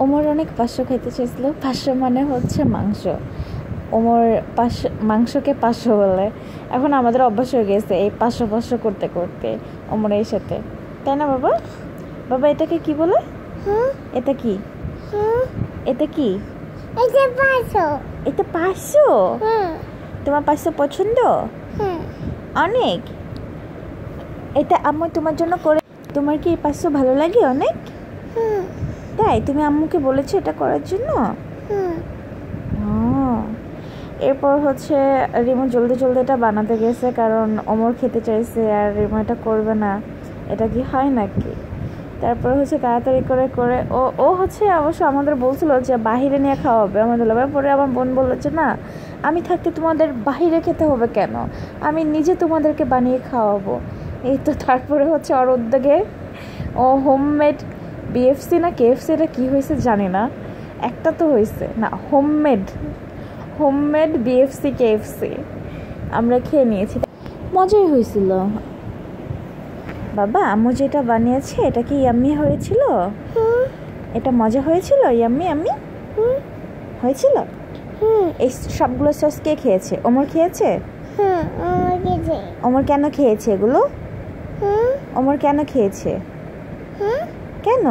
ওমর অনেক পাঁচশো খাইতে চাইছিল। পাঁচশো মানে হচ্ছে মাংস। ওমর মাংসকে পাঁচশো বলে। এখন আমাদের অভ্যাস হয়ে গেছে এই পাঁচশো পাঁচশো করতে করতে ওমরের সাথে, তাই না বাবা? বাবা এটাকে কি বলে? এটা কি? এটা কি? এটা পাঁচশো? তোমার পাঁচশো পছন্দ অনেক? এটা আম্মু তোমার জন্য করে। তোমার কি এই পাঁচশো ভালো লাগে অনেক? তাই তুমি আম্মুকে বলেছো এটা করার জন্য? এরপর হচ্ছে রিমো জলদি জলদি এটা বানাতে গেছে, কারণ ওমর খেতে চাইছে আর রিমো এটা করবে না, এটা কি হয় নাকি? তারপর হচ্ছে তাড়াতাড়ি করে করে ও হচ্ছে অবশ্য আমাদের বলছিল যে বাহিরে নিয়ে খাওয়াবে আমাদের। পরে আমার বোন বললো যে না, আমি থাকতে তোমাদের বাহিরে খেতে হবে কেন, আমি নিজে তোমাদেরকে বানিয়ে খাওয়াবো। এই তো তারপরে হচ্ছে ওর উদ্যোগে ও হোমমেড বিএফসি না কেএফসি, এটা কী হয়েছে জানি না, একটা তো হয়েছে না, হোমমেড বিএফসি কেএফসি আমরা খেয়ে নিয়েছি, মজাই হয়েছিল। বাবা আম্মু যেটা বানিয়েছে এটা কি ইয়াম্মি হয়েছিল? এটা মজা হয়েছিল? ইয়াম্মি ইয়াম্মি হয়েছিল? এই সবগুলো সস কে খেয়েছে? ওমর খেয়েছে? ওমর কেন খেয়েছে এগুলো? ওমর কেন খেয়েছে? কেন?